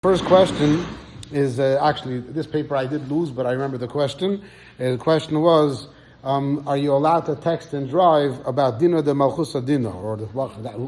First question is actually this paper I did lose, but I remember the question. The question was, are you allowed to text and drive about Dinah de Malchusa Dinah? Or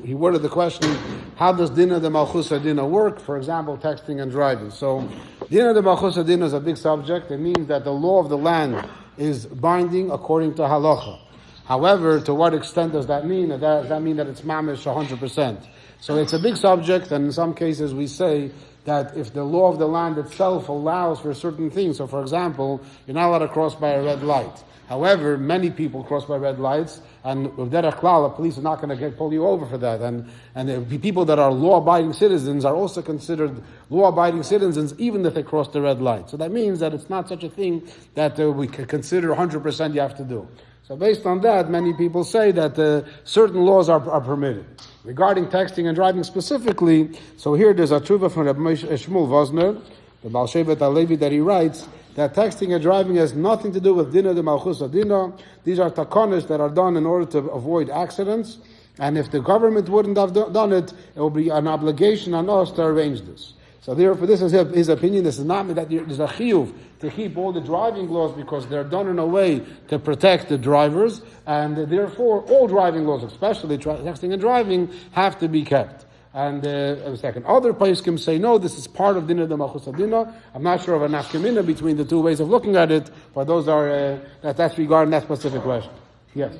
he worded the question, how does Dinah de Malchusa Dinah work? For example, texting and driving. So Dinah de Malchusa Dinah is a big subject. It means that the law of the land is binding according to halacha. However, to what extent does that mean? Does that mean that it's mamish 100%? So it's a big subject, and in some cases we say that if the law of the land itself allows for certain things, so for example, you're not allowed to cross by a red light. However, many people cross by red lights, and with derech klal, the police are not going to pull you over for that. And the people that are law-abiding citizens are also considered law-abiding citizens, even if they cross the red light. So that means that it's not such a thing that we can consider 100% you have to do. So based on that, many people say that certain laws are permitted. Regarding texting and driving specifically, so here there's a tshuva from Shmuel Vozner, the Balshevet Halevi, that he writes that texting and driving has nothing to do with Dinah de Malchusa Dinah. These are takonis that are done in order to avoid accidents, and if the government wouldn't have done it, it will be an obligation on us to arrange this. So therefore, this is his opinion. This is not that there's a chiyuv to keep all the driving laws because they're done in a way to protect the drivers, and therefore all driving laws, especially texting and driving, have to be kept. And a second, other poskim say no, this is part of Dinah de Malchusa Dinah. I'm not sure of a nafkamina between the two ways of looking at it, but those are that's regarding that specific question. Yes.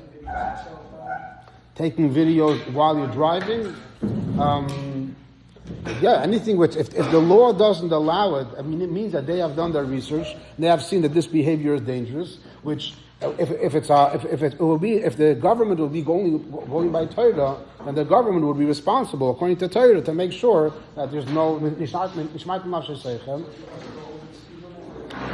Taking videos while you're driving. Yeah, anything which, if the law doesn't allow it, I mean, it means that they have done their research, they have seen that this behavior is dangerous, which, if the government will be going by Torah, then the government would be responsible, according to Torah, to make sure that there's no,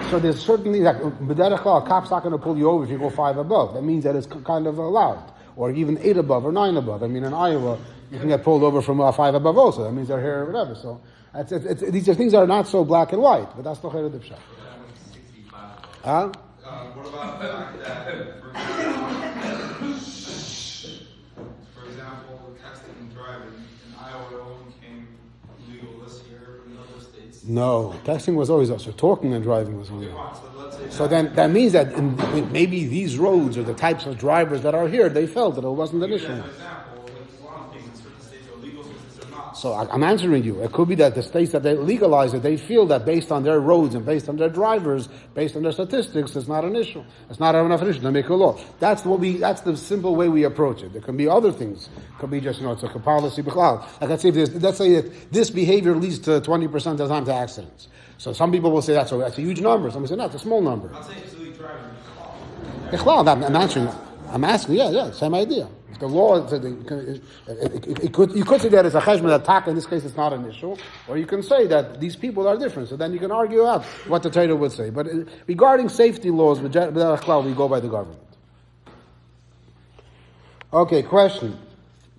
so there's certainly, like, a cop's not going to pull you over if you go 5 above. That means that it's kind of allowed. Or even 8 above or 9 above. I mean, in Iowa, you can get pulled over from 5 above also. That means they're here or whatever. So these are things that are not so black and white, but that's the Chayr Dipshah. Huh? What about the fact that, for example, texting and driving in Iowa only became legal this year in other states? No, texting was always also. Talking and driving was only. So then that means that maybe these roads or the types of drivers that are here, they felt that it wasn't an issue. So I'm answering you. It could be that the states that they legalize it, they feel that based on their roads and based on their drivers, based on their statistics, it's not an issue. It's not enough an issue to make a law. That's the simple way we approach it. There can be other things. It could be just, it's like a policy. Like let's say that this behavior leads to 20% of the time to accidents. So some people will say that's a huge number. Some will say no, it's a small number. I'll say it's really driving. I'm answering. I'm asking. Yeah, same idea. If the law, you could say that it's a cheshbon attack. In this case, it's not an issue, or you can say that these people are different. So then you can argue out what the Torah would say. But regarding safety laws, we go by the government. Okay, question: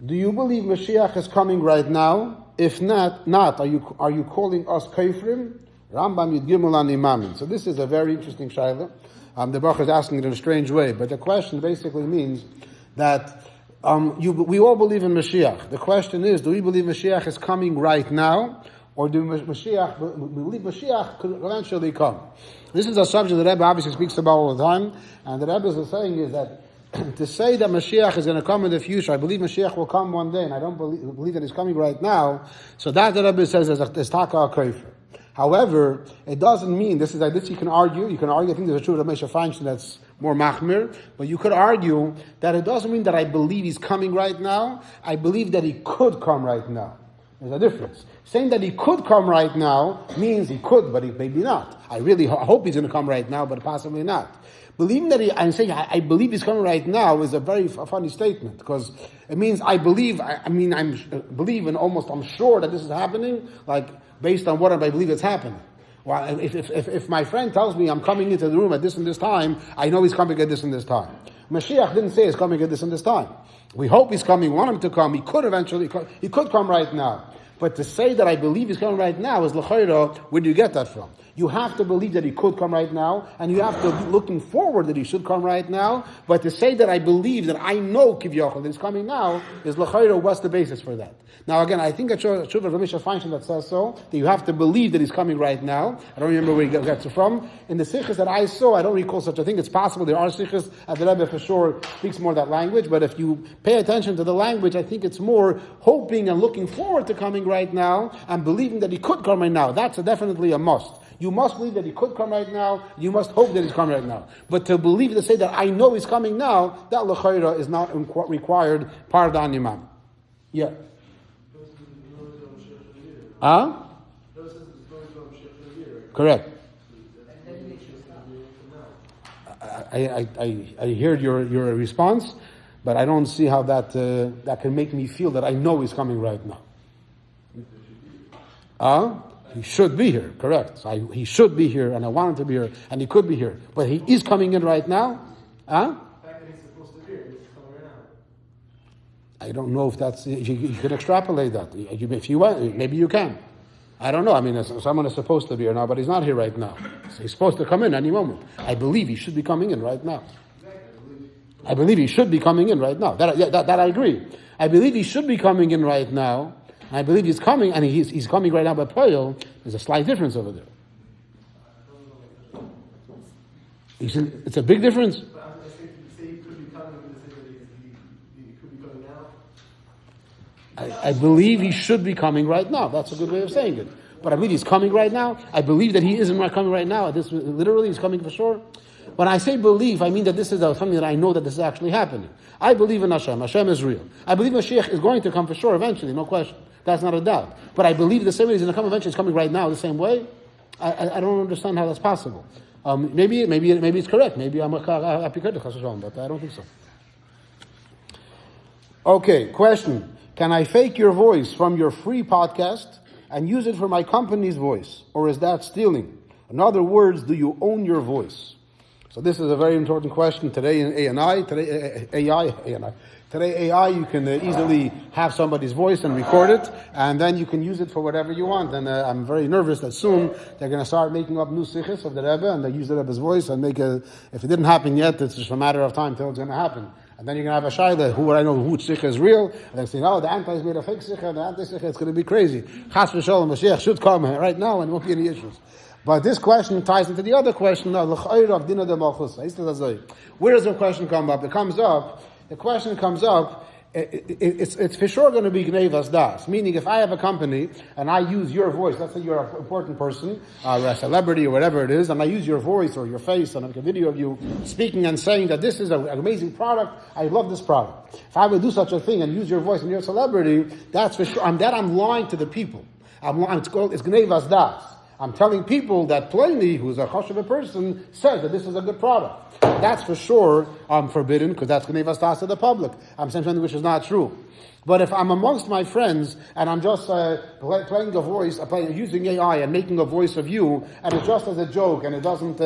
do you believe Moshiach is coming right now? If not, are you calling us kafrim? Rambam Yud Gimel Ani Mamin. So this is a very interesting shayla. The bochur is asking it in a strange way, but the question basically means that we all believe in Mashiach. The question is, do we believe Mashiach is coming right now, or do we believe Mashiach could eventually come? This is a subject that Rebbe obviously speaks about all the time, and the Rebbe is saying is that to say that Mashiach is going to come in the future, I believe Mashiach will come one day, and I don't believe that he's coming right now, so that the Rebbe says is taka kafir. However, it doesn't mean, this is like this you can argue, I think there's a truth of Moshe Feinstein that's more machmir, but you could argue that it doesn't mean that I believe he's coming right now, I believe that he could come right now. There's a difference. Saying that he could come right now means he could, but he maybe not. I really hope he's going to come right now, but possibly not. Believing that I'm saying I believe he's coming right now is a very funny statement, because it means I believe, I'm sure that this is happening, like based on what I believe it's happening. Well, if my friend tells me I'm coming into the room at this and this time, I know he's coming at this and this time. Mashiach didn't say he's coming at this and this time. We hope he's coming, want him to come. He could come right now. But to say that I believe he's coming right now is l'chayra, where do you get that from? You have to believe that he could come right now, and you have to be looking forward that he should come right now. But to say that I believe, that I know Kivyachol, that he's coming now, is l'chayra, what's the basis for that? Now again, I think a Tשוbat of Mishnah Feinstein that says so, that you have to believe that he's coming right now. I don't remember where he gets it from. In the sichos that I saw, I don't recall such a thing. It's possible there are sichos, and the Rebbe for sure speaks more that language, but if you pay attention to the language, I think it's more hoping and looking forward to coming right now, and believing that he could come right now. That's definitely a must. You must believe that he could come right now. You must hope that he's coming right now. But to believe, to say that I know he's coming now, that l'chayra is not required part of the animam. Yeah. Correct. I heard your response, but I don't see how that can make me feel that I know he's coming right now. He should be here, correct. He should be here, and I want him to be here, and he could be here. But he is coming in right now? I don't know if that's... You can extrapolate that. If you want, maybe you can. I don't know. I mean, someone is supposed to be here now, but he's not here right now. So he's supposed to come in any moment. I believe he should be coming in right now. I believe he should be coming in right now. That I agree. I believe he should be coming in right now. I believe he's coming, and he's coming right now by Poyel. There's a slight difference over there. It's a big difference. I believe he should be coming right now. That's a good way of saying it. But I believe he's coming right now. I believe that he isn't coming right now. Literally, he's coming for sure. When I say believe, I mean that this is something that I know that this is actually happening. I believe in Hashem. Hashem is real. I believe Moshiach is going to come for sure eventually, no question. That's not a doubt. But I believe the same way he's going to come eventually, he's coming right now the same way. I don't understand how that's possible. Maybe it's correct. Maybe I'm a apikad, but I don't think so. Okay, question. Can I fake your voice from your free podcast and use it for my company's voice? Or is that stealing? In other words, do you own your voice? So this is a very important question today in AI. Today AI, you can easily have somebody's voice and record it, and then you can use it for whatever you want. And I'm very nervous that soon they're going to start making up new sichos of the Rebbe, and they use the Rebbe's voice and make if it didn't happen yet, it's just a matter of time till it's going to happen. And then you're going to have a shaila, who would I know which sikha is real? And they're saying, oh, the anti is made a fake sikha, the anti-sikha, it's going to be crazy. Chas v'sholem, Mashiach should come right now, and there won't be any issues. But this question ties into the other question, of Dinah Demalchus. Where does the question come up? The question comes up, it's for sure going to be Gnevas Das. Meaning, if I have a company and I use your voice, let's say you're an important person, a celebrity or whatever it is, and I use your voice or your face and I make a video of you speaking and saying that this is an amazing product, I love this product. If I would do such a thing and use your voice and you're a celebrity, that's for sure. I'm lying to the people. I'm lying. It's Gnevas Das. I'm telling people that Pliny, who's a chashuv person, says that this is a good product. That's for sure forbidden, because that's Genivat to the public. I'm saying something which is not true. But if I'm amongst my friends and I'm just playing a voice, using AI and making a voice of you, and it's just as a joke, and it doesn't,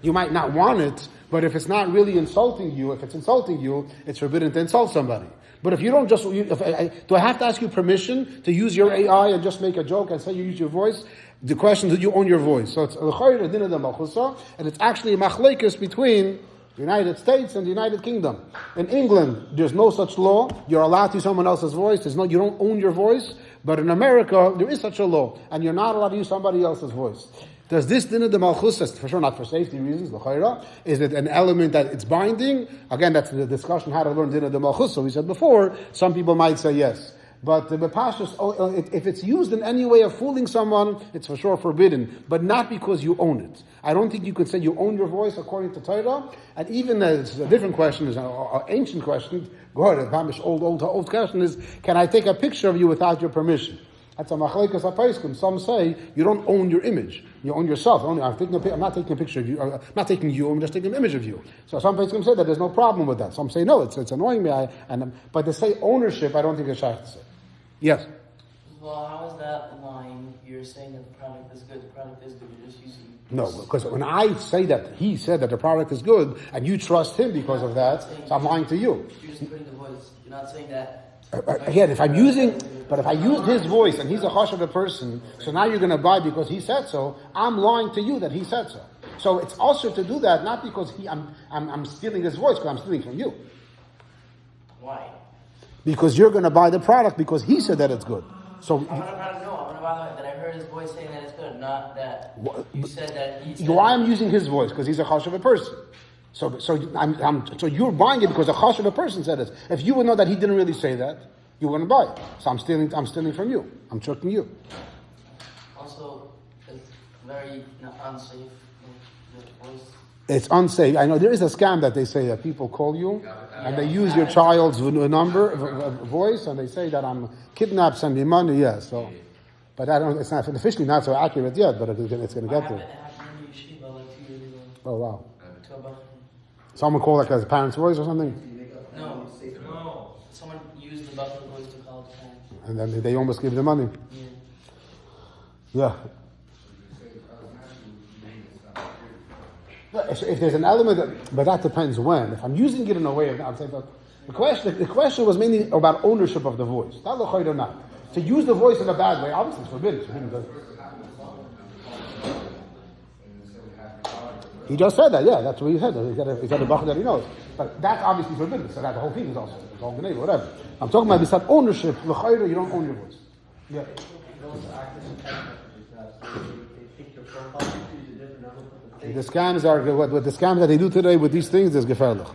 you might not want it, but if it's not really insulting you, if it's insulting you, it's forbidden to insult somebody. But if you don't do I have to ask you permission to use your AI and just make a joke and say you use your voice? The question is, do you own your voice? So it's l'chayr dinah d'malchusa, and it's actually a machlekes between the United States and the United Kingdom. In England, there's no such law. You're allowed to use someone else's voice. You don't own your voice. But in America, there is such a law, and you're not allowed to use somebody else's voice. Does this dinah d'malchusa, for sure not for safety reasons, l'chayra, is it an element that it's binding? Again, that's the discussion how to learn dinah d'malchusa. We said before, some people might say yes. But the pashtus, if it's used in any way of fooling someone, it's for sure forbidden. But not because you own it. I don't think you could say you own your voice according to Torah. And even it's a different question, is an ancient question. Old question is, can I take a picture of you without your permission? That's a machlekas hapaiskim. Some say you don't own your image; you own yourself. I'm not taking a picture of you. I'm not taking you. I'm just taking an image of you. So some paiskim say that there's no problem with that. Some say no, it's annoying me. But to say ownership, I don't think it's shaykh to say. Yes. Well, how is that line? You're saying that the product is good. The product is good. You're just using. No, because when I say that he said that the product is good, and you trust him because of that, so I'm lying to you. You're just putting the voice. You're not saying that. Again, if I use his voice and he's a chashuv person, so now you're going to buy because he said so. I'm lying to you that he said so. So it's also to do that not because I'm stealing his voice, because I'm stealing from you. Why? Because you're going to buy the product because he said that it's good. So I'm going to buy that I heard his voice saying that it's good, not that you said that he said why I'm using his voice? Because he's a chashuv person. So you're buying it because a chashuv person said it. If you would know that he didn't really say that, you wouldn't buy it. So I'm stealing from you. I'm tricking you. Also, it's very unsafe. The voice. It's unsafe. I know there is a scam that they say that people call you and they use your child's voice and they say that I'm kidnapped, send me money. Yeah. So, but it's not officially not so accurate yet. But it's going to get there. It happened in yeshiva like 2 years ago. Oh wow. To a bochur. Someone called like his parents' voice or something. No. Someone used the bochur voice to call his parents. And then they almost give the money. Yeah. If there's an element, but that depends when. If I'm using it in a way of, I'm saying, the question was mainly about ownership of the voice. Not l'chayr or not. To use the voice in a bad way, obviously it's forbidden. He just said that, yeah, that's what he said. He said a bochur that he knows. But that's obviously forbidden. So that the whole thing is also, it's all geniva, whatever. I'm talking about this ownership, l'chayr, you don't own your voice. Yeah. The scams are what the scams that they do today with these things is gefährlich.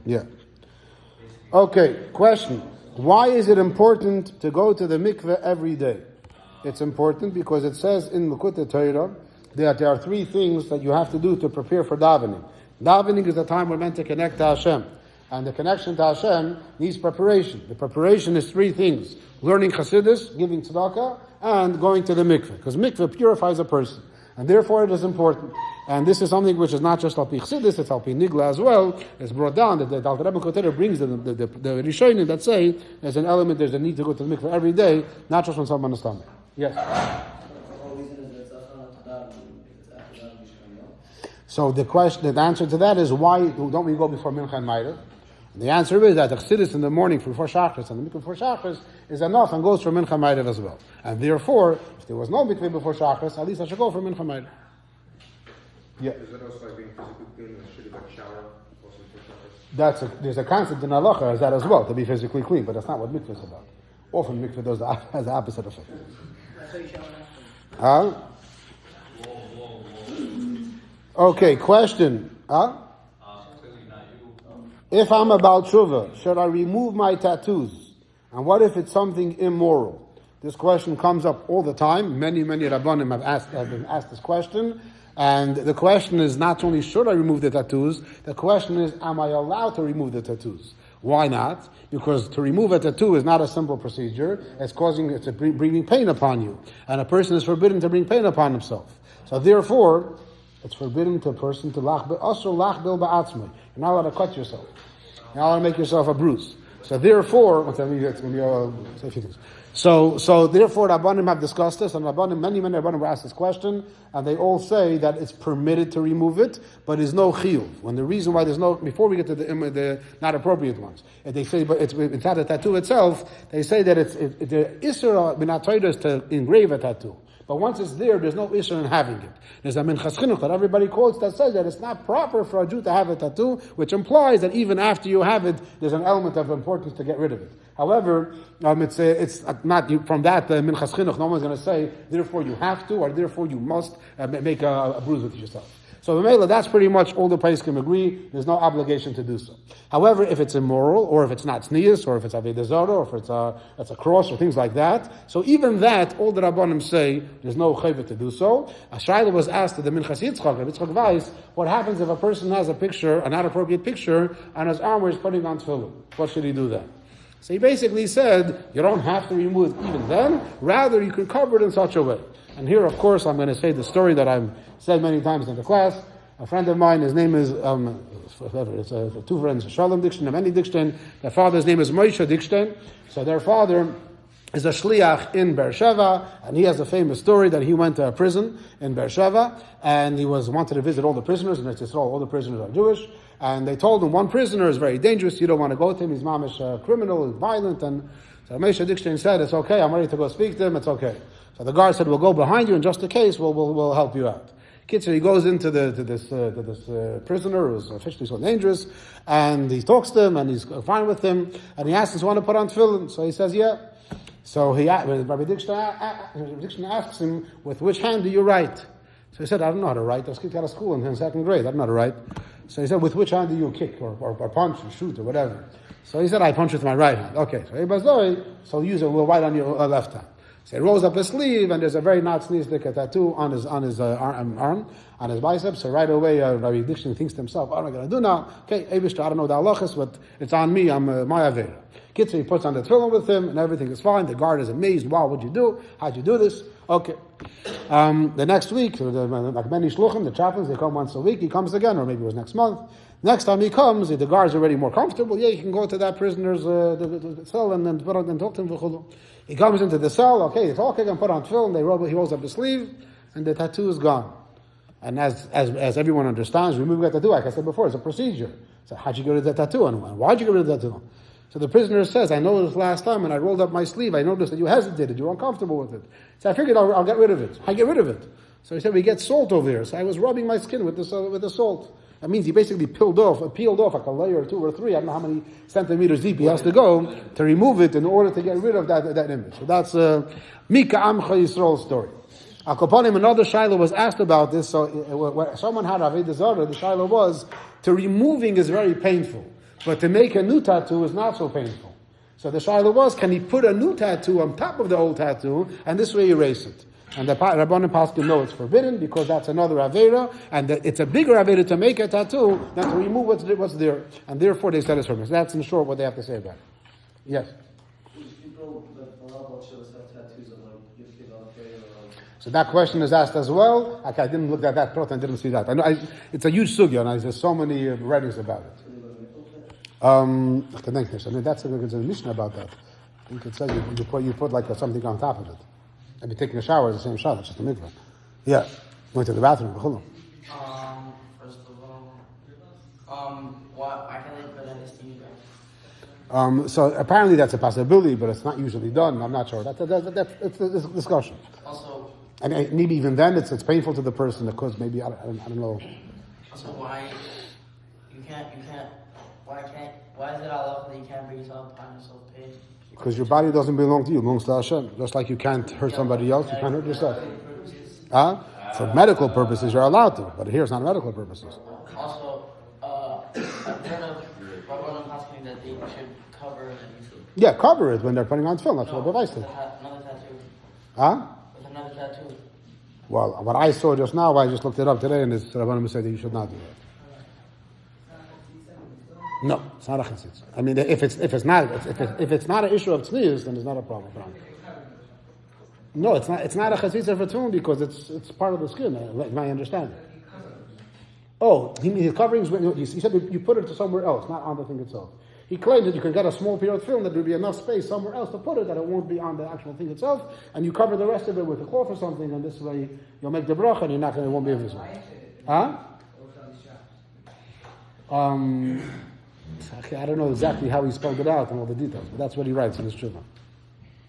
Yeah. Okay. Question: why is it important to go to the mikveh every day? It's important because it says in Dmlekutei Torah that there are 3 things that you have to do to prepare for davening. Davening is the time we're meant to connect to Hashem, and the connection to Hashem needs preparation. The preparation is 3 things: learning Chassidus, giving tzedakah, and going to the mikveh. Because mikveh purifies a person. And therefore it is important. And this is something which is not just al pi chassidus, it's al pi nigla as well. It's brought down that the Dmlekutei brings the Rishonim that say there's an element, there's a need to go to the mikveh every day, not just when someone is stomach. Yes? So the answer to that is, why don't we go before Mincha and Ma'ariv? The answer is that the chassidus in the morning before Shachris and the mikveh before Shachris is enough and goes for Mincha and Ma'ariv as well. And therefore, if there was no mikveh before Shachris, at least I should go for Mincha and Ma'ariv. Yeah. Is that also like being physically clean and should like shower also before Shachris? There's a concept in halacha as that as well, to be physically clean, but that's not what mikveh is about. Often mikveh has the opposite effect. Huh? Okay, question. Huh? If I'm about tshuva, should I remove my tattoos? And what if it's something immoral? This question comes up all the time. Many Rabbanim have been asked this question. And the question is not only should I remove the tattoos, the question is, am I allowed to remove the tattoos? Why not? Because to remove a tattoo is not a simple procedure. It's bringing pain upon you. And a person is forbidden to bring pain upon himself. So therefore, it's forbidden to a person to asul lachbul ba'atzmo. You're not allowed to cut yourself. You're not allowed to make yourself a bruise. So therefore, So therefore, Rabbanim have discussed this, and many Rabbanim were asked this question, and they all say that it's permitted to remove it, but there's no chiyuv. When the reason why there's no, before we get to the not appropriate ones, they say, but it's not a tattoo itself. They say that the isur minat Torah is to engrave a tattoo. But once it's there's no issue in having it. There's a minchas chinuch that everybody quotes that says that it's not proper for a Jew to have a tattoo, which implies that even after you have it, there's an element of importance to get rid of it. However, it's not from that minchas chinuch. No one's going to say, therefore you have to, or therefore you must make a bruise with yourself. So that's pretty much all the poskim agree. There's no obligation to do so. However, if it's immoral, or if it's not tznius, or if it's avodah zarah, or if it's a cross, or things like that, so even that, all the Rabbanim say there's no chayvah to do so. A shayla was asked to the Minchas Yitzchak Weiss, what happens if a person has a picture, an inappropriate picture, on his arm where he's putting on tefillin? What should he do then? So he basically said, you don't have to remove it even then, rather you can cover it in such a way. And here, of course, I'm going to say the story that I've said many times in the class. A friend of mine, his name is, it's 2 friends, Shalom Dikshtain and Manny Dikshtain. Their father's name is Moshiach Dikshtain. So their father is a shliach in Beersheba, and he has a famous story that he went to a prison in Beersheba, and he wanted to visit all the prisoners, and it's all the prisoners are Jewish, and they told him one prisoner is very dangerous, you don't want to go to him, he's mamish criminal, he's violent, and so Dikshטיין said, it's okay, I'm ready to go speak to him, it's okay. So the guard said, we'll go behind you, and just in case, we'll help you out. So he goes into this prisoner who's officially so dangerous, and he talks to him, and he's fine with him, and he asks him, want to put on tefillin? So he says, yeah. So Rabbi Dikshטיין asks him, with which hand do you write? So he said, I don't know how to write. I was kicked out of school in second grade. I don't know how to write. So he said, with which hand do you kick or punch or shoot or whatever? So he said, I punch with my right hand. Okay, so we'll write on your left hand. So he rolls up his sleeve, and there's a very not sneezed tattoo on his arm, on his biceps. So right away, Rabbi Dikshטיין thinks to himself, what am I going to do now? Okay, Eibushter, I don't know the halachas, but it's on me, I'm my avera. So he puts on the tefillin with him, and everything is fine. The guard is amazed. Wow, what'd you do? How'd you do this? Okay. The next week, like many shluchim, the chaplains, they come once a week. He comes again, or maybe it was next month. Next time he comes, the guard's already more comfortable. Yeah, you can go to that prisoner's the cell and then talk to him. He comes into the cell. Okay, they talk again, put on tefillin. He rolls up the sleeve, and the tattoo is gone. And as everyone understands, removing that tattoo, like I said before, it's a procedure. So how'd you get rid of that tattoo? And why'd you get rid of that tattoo? So the prisoner says, I noticed last time when I rolled up my sleeve, I noticed that you hesitated, you were uncomfortable with it. So I figured I'll get rid of it. I get rid of it. So he said, we get salt over here. So I was rubbing my skin with the salt. That means he basically peeled off like a layer or 2 or 3. I don't know how many centimeters deep he has to go to remove it in order to get rid of that image. So that's Mika Amcha Yisrael's story. Akoponim, another Shiloh was asked about this. So when someone had Avodah Zarah, the Shiloh was, to removing is very painful. But to make a new tattoo is not so painful. So the Shiloh was, can he put a new tattoo on top of the old tattoo, and this way erase it? And the Rabbanim Paskin know it's forbidden, because that's another Avera, and it's a bigger Avera to make a tattoo than to remove what's there. And therefore they said it's forbidden. So that's in short what they have to say about it. Yes? People that shows have tattoos of so that question is asked as well. Okay, I didn't look at that plot and didn't see that. I know it's a huge sugya, and there's so many writings about it. I mean, that's a mishna about that. You could say you put like something on top of it. And be taking a shower is the same shower, it's just a mikva. Yeah. Went to the bathroom. First of all, I can leave for that so apparently that's a possibility, but it's not usually done. I'm not sure. That's a discussion. Also, and maybe even then it's painful to the person because maybe I don't know. Also, why is it all that you can't bring yourself upon yourself pain? Because your body doesn't belong to you, it belongs to Hashem. Just like you can't hurt somebody else, you can't hurt yourself. For medical purposes, you're allowed to, but here it's not medical purposes. Also, I've heard of Rabbanim asking that they should cover it. Yeah, cover it when they're putting on film. That's what advice is. Another tattoo. With another tattoo. Well, what I saw just now, I just looked it up today, and it's Rabbanim said that you should not do that. No, it's not a chesed. I mean, if it's not an issue of tznius, then it's not a problem. No, it's not a chesed for tefillin because it's part of the skin. My understanding. Oh, his coverings. He said you put it to somewhere else, not on the thing itself. He claimed that you can get a small period of film that there would be enough space somewhere else to put it, that it won't be on the actual thing itself, and you cover the rest of it with a cloth or something, and this way you'll make the bracha, and it won't be visible. I don't know exactly how he spelled it out and all the details, but that's what he writes in his tshuva.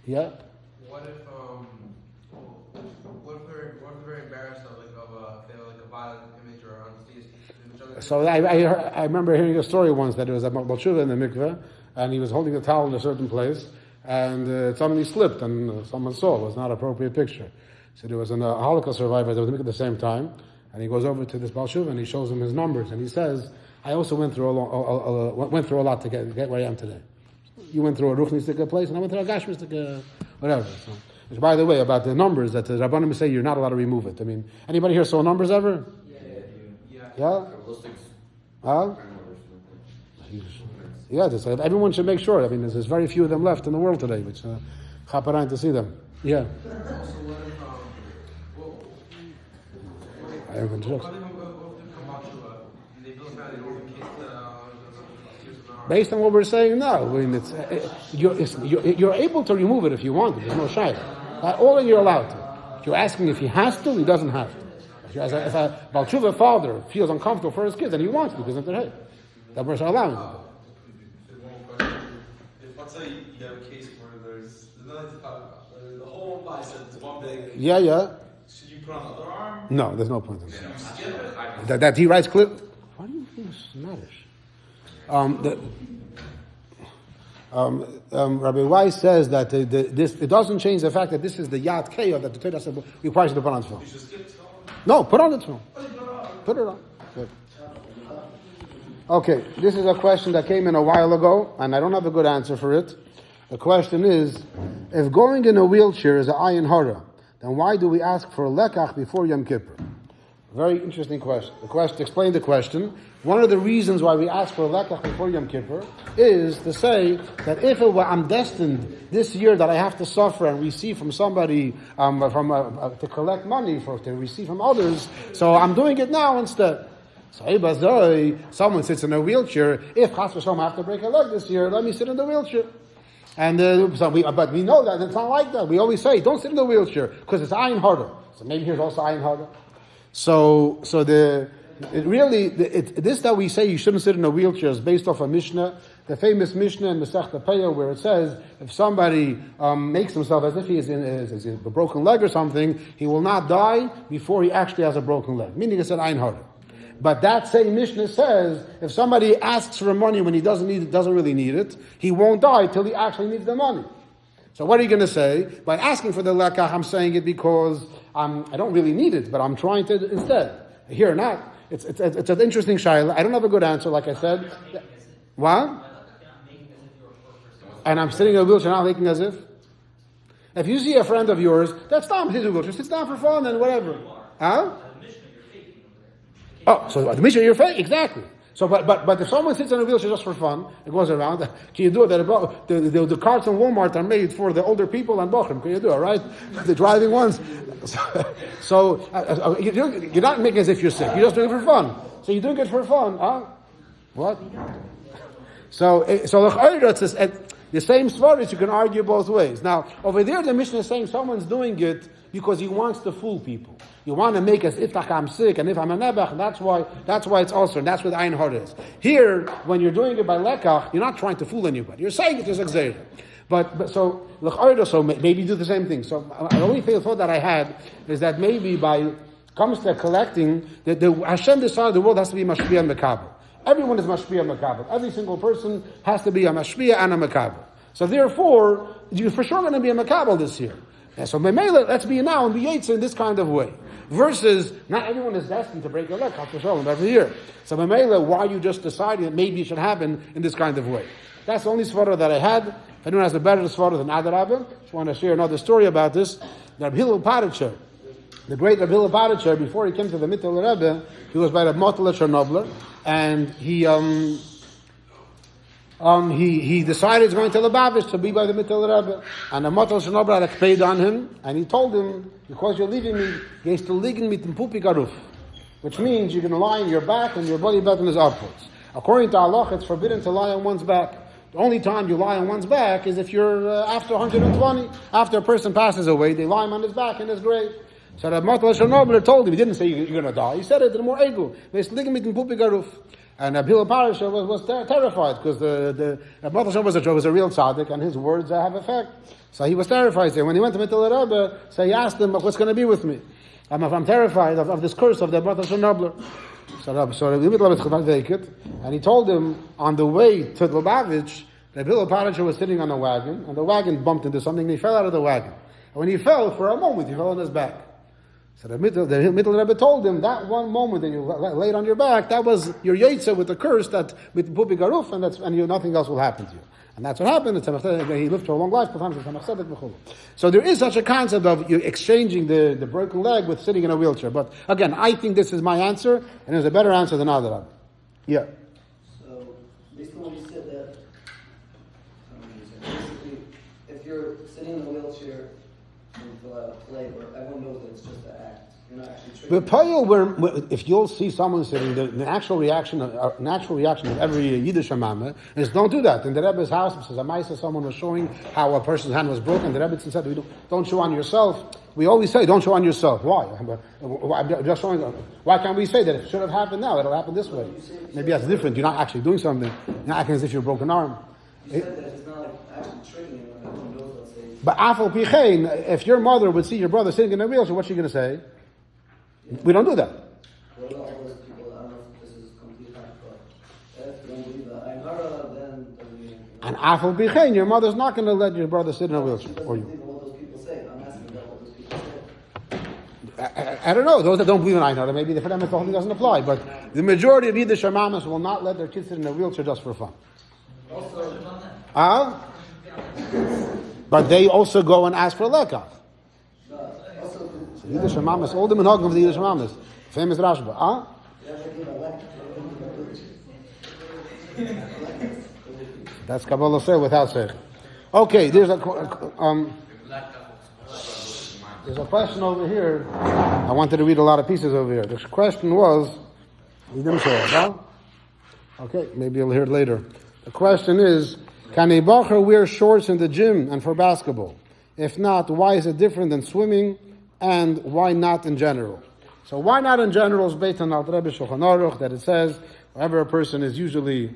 Yeah? What if they're embarrassed of a violent image or unsteady? So I remember hearing a story once that there was a bochur in the mikveh, and he was holding a towel in a certain place, and it suddenly slipped, and someone saw it. It was not an appropriate picture. So there was a Holocaust survivor that was at the same time, and he goes over to this bochur and he shows him his numbers, and he says, I also went through a lot to get where I am today. You went through a ruchnistic place, and I went through a gashmistic whatever. So, which, by the way, about the numbers, that the Rabbanim say you're not allowed to remove it. I mean, anybody here saw numbers ever? Yeah? Huh? Yeah, everyone should make sure. I mean, there's very few of them left in the world today, which chaparayim to see them. Yeah. I have been jokes. Based on what we're saying now, I mean, you're able to remove it if you want to. There's no shayla. All you're allowed to. If you're asking if he has to, he doesn't have to. If a Baal Tshuva father feels uncomfortable for his kids, then he wants to because of their head. That we're allowing him. Let's say you have a case where there's nothing to talk about. The whole bicep is one big. Yeah. Should you put on the other arm? No, there's no point in that. That he writes clear. Why do you think it's Scottish? Rabbi Weiss says that this it doesn't change the fact that this is the Yad Keyo that the Torah requires you to put on the tefillin. No, put on the tefillin. Put it on. Good. Okay, this is a question that came in a while ago, and I don't have a good answer for it. The question is, if going in a wheelchair is an ayin hara, then why do we ask for a lekach before Yom Kippur? Very interesting question. Explain the question. One of the reasons why we ask for a lekach before Yom Kippur is to say that if I'm destined this year that I have to suffer and receive from somebody to collect money to receive from others, so I'm doing it now instead. So someone sits in a wheelchair. If Chas v'Shalom I have to break a leg this year, let me sit in the wheelchair. And but we know that it's not like that. We always say, don't sit in the wheelchair because it's ayin hara. So maybe here's also ayin hara. This that we say you shouldn't sit in a wheelchair is based off a mishna, the famous mishna in Masechet peah, where it says if somebody makes himself as if he is in a broken leg or something, he will not die before he actually has a broken leg. Meaning it's an ayin hara. But that same Mishnah says, if somebody asks for money when he doesn't really need it, he won't die till he actually needs the money. So what are you going to say? By asking for the lekach, I'm saying it because I don't really need it, but I'm trying to instead. Here or not, it's an interesting shayla. I don't have a good answer, like I said. What? And I'm sitting in a wheelchair, not making as if. If you see a friend of yours, that's not his wheelchair, sits down for fun and whatever. Huh? Oh, so the mishna you're fake, exactly. So, but if someone sits in a wheelchair just for fun, it goes around. Can you do it? The carts in Walmart are made for the older people and bochrim. Can you do it, right? The driving ones. So you're not making as if you're sick. You're just doing it for fun. So you're doing it for fun, huh? What? So the same svaris you can argue both ways. Now over there, the Mishnah is saying someone's doing it because he wants to fool people. You want to make us if I'm sick and if I'm a nebach, and that's why it's also, and that's what ayin hara is. Here, when you're doing it by lekach, you're not trying to fool anybody. You're saying it is exerted. But so maybe do the same thing. So the only thought that I had is that maybe comes to collecting, that the Hashem decided the world has to be mashpia and mekabel. Everyone is mashpia and mekabel. Every single person has to be a mashpia and a mekabel. So therefore, you're for sure going to be a mekabel this year. And so let's be now and be yetzer in this kind of way. Versus, not everyone is destined to break a leg every year. So why you just decided that maybe it should happen in this kind of way? That's the only svara that I had. If anyone has a better svara than Adarabah, just want to share another story about this. Rabbi Hillel Paritcher, the great Rabbi Hillel Paritcher, before he came to the Mittel Rebbe, he was by the Motel Chernobyl, and he decided he's going to Lubavitch to be by the Mittel Rebbe. And the Motel Chernobyl had paid on him, and he told him, because you're leaving me, you to liegen mit dem Pupi Garuf, which means you're going to lie on your back and your body button is upwards. According to Allah, it's forbidden to lie on one's back. The only time you lie on one's back is if you're after 120. After a person passes away, they lie him on his back in his grave. So the Motel Chernobyl told him, he didn't say you're going to die. He said it in a more ego. Liegen mit dem Pupi Garuf. And Abhila Parasha was terrified because the Motel Chernobyl was a real tzaddik and his words have effect. So he was terrified. So when he went to Mittel Rebbe, so he asked him, what's going to be with me? I'm terrified of this curse of the Motel Chernobyl. So the Mittel Rebbe, and he told him on the way to Lubavitch, the Abhila Parasha was sitting on a wagon, and the wagon bumped into something, and he fell out of the wagon. And when he fell, for a moment, he fell on his back. So the Mittel Rebbe told him that one moment that you laid on your back, that was your yetzer with the curse that with the Pupi Garuf, and nothing else will happen to you. And that's what happened. He lived for a long life. So there is such a concept of you exchanging the broken leg with sitting in a wheelchair. But again, I think this is my answer, and there's a better answer than other. Yeah. So based on what you said, that basically, if you're sitting in a wheelchair and fill out a play where everyone knows that it's just an act, you're not But peah, if you'll see someone sitting, the natural reaction of every Yiddish mamma is don't do that. In the Rebbe's house, it says, "Amaisa," someone was showing how a person's hand was broken. The Rebbe said, "Don't show on yourself." We always say, "Don't show on yourself." Why? Just showing. Why can't we say that it should have happened now? It'll happen this way. Maybe that's different. You're not actually doing something. You're not acting as if you're a broken arm. You said that it's not like actually training when everyone knows, let's say. But afal pichein, if your mother would see your brother sitting in a wheelchair, what's she going to say? We don't do that. What about all those people? I don't know if this is complete fact, but if you don't believe that I'm hara, then doesn't mean. And afal pichein, your mother's not going to let your brother sit in a wheelchair. She Or doesn't you. believe what those people say. I'm asking about what those people say. I don't know. Those that don't believe in Einhara, maybe for them the whole thing doesn't apply. But the majority of Yiddish mamas will not let their kids sit in a wheelchair just for fun. But they also go and ask for lekach. So Yiddish mamas, all the menhagim of the Yiddish mamas, famous Rashba. That's Kabbalah say without say. Okay, there's a question over here. I wanted to read a lot of pieces over here. The question was, you didn't say it, huh? Okay, maybe you'll hear it later. The question is, can a bochur wear shorts in the gym and for basketball? If not, why is it different than swimming, and why not in general? So why not in general is based on Al Rebbe Shulchan Aruch, that it says wherever a person is usually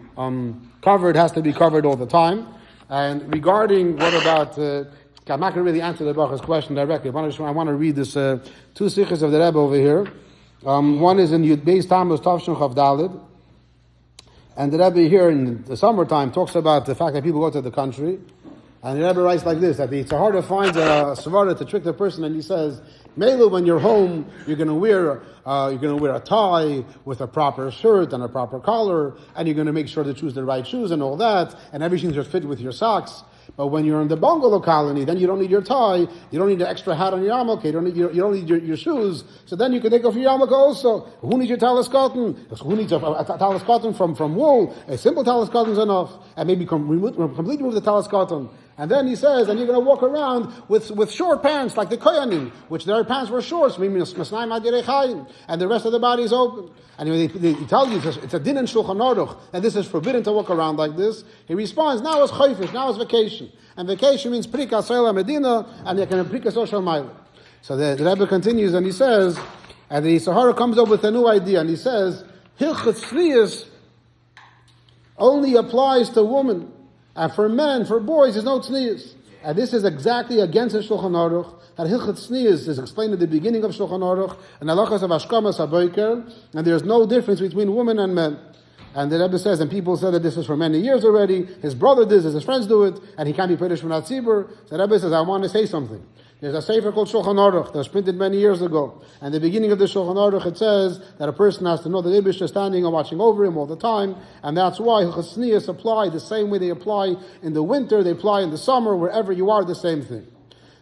covered, has to be covered all the time. And regarding what about, I'm not going to really answer the bochur's question directly. I want to read this two sichos of the Rebbe over here. One is in Yud Beis Tammuz Tavshin Chav Daled. And the Rebbe here in the summertime talks about the fact that people go to the country. And the Rebbe writes like this, that it's hard to find a svara to trick the person, and he says, Melu, when you're home, you're going to wear a tie with a proper shirt and a proper collar, and you're going to make sure to choose the right shoes and all that, and everything's just fit with your socks. But when you're in the bungalow colony, then you don't need your tie, you don't need the extra hat on your yarmulke, you don't need your shoes, so then you can take off your yarmulke also. Who needs your talis cotton? Who needs a talis cotton from wool? A simple talis cotton is enough, and maybe completely remove the talis cotton. And then he says, and you're going to walk around with short pants, like the koyanim, which their pants were short, and the rest of the body is open. And he tells you it's a dinah in Shulchan Aruch, and this is forbidden to walk around like this. He responds, now it's chayfish, now it's vacation. And vacation means prika soila medina, and you can prika social mile. So the Rebbe continues, and he says, and the Sahara comes up with a new idea, and he says, hilchot tznius only applies to women. And for men, for boys, there's no tznius. And this is exactly against the Shulchan Aruch. That hilchot tznius is explained at the beginning of Shulchan Aruch, and halachas of ashkamas haboiker, and there's no difference between women and men. And the Rebbe says, and people said that this is for many years already, his brother does it, his friends do it, and he can't be Pedish from Tzibur. So the Rebbe says, I want to say something. There's a sefer called Shulchan Aruch that was printed many years ago. And the beginning of the Shulchan Aruch, it says that a person has to know that Eibishter is standing and watching over him all the time. And that's why hilchos tznius apply the same way they apply in the winter, they apply in the summer, wherever you are, the same thing.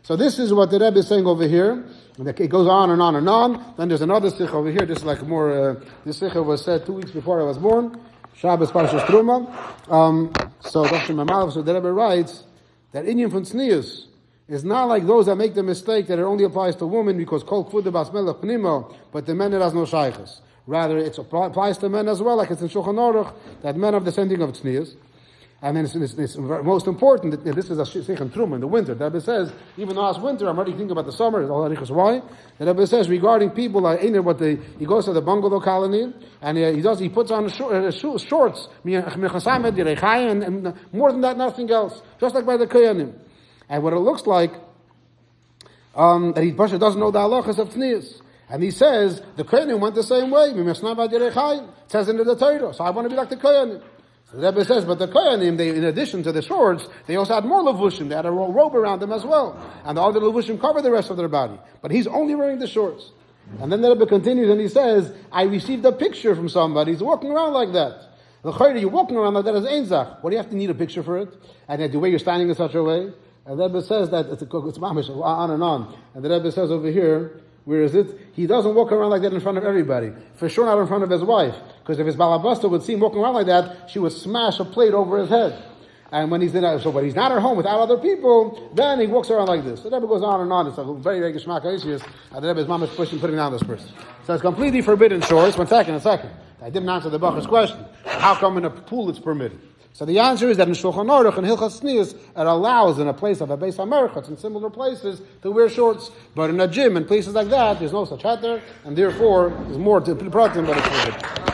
So this is what the Rebbe is saying over here. And it goes on and on and on. Then there's another sikh over here, just like more, this sikh was said 2 weeks before I was born. Shabbos Parshas Truma. So the Rebbe writes that inyan from tznius is not like those that make the mistake that it only applies to women because kol kvuda bas melech pnimo, but the men it has no shaychus. Rather, it applies to men as well, like it's in Shulchan Aruch, that men have the same thing of tznius. And then it's most important, that this is a sikh in Truma in the winter. The Rebbe says, even though it's winter, I'm already thinking about the summer. Why? The Rebbe says regarding people, he goes to the bungalow colony and he puts on shorts, and more than that, nothing else. Just like by the koyanim. And what it looks like, that he doesn't know the halachas of tznius. And he says, the koyanim went the same way. It says in the Torah. So I want to be like the koyanim. So the Rebbe says, but the koyanim, in addition to the shorts, they also had more levushim. They had a robe around them as well. And the other levushim cover the rest of their body. But he's only wearing the shorts. And then the Rebbe continues and he says, I received a picture from somebody. He's walking around like that. You're walking around like that as ein zach. What do you have to need a picture for it? And the way you're standing in such a way? And the Rebbe says that it's mamish, on and on. And the Rebbe says over here, where is it? He doesn't walk around like that in front of everybody. For sure not in front of his wife. Because if his balabasta would see him walking around like that, she would smash a plate over his head. And when he's but he's not at home without other people, then he walks around like this. The Rebbe goes on and on. It's a very, very geschmack issues. And the Rebbe is mama's pushing, putting down this person. So it's completely forbidden shorts. One second. I didn't answer the bochur's question. How come in a pool it's permitted? So the answer is that in Shulchan Aruch and Hilchas Tznius, it allows in a place of a Beis HaMerchatz and similar places to wear shorts. But in a gym and places like that, there's no such heter, and therefore there's more to pratim, but it's forbidden.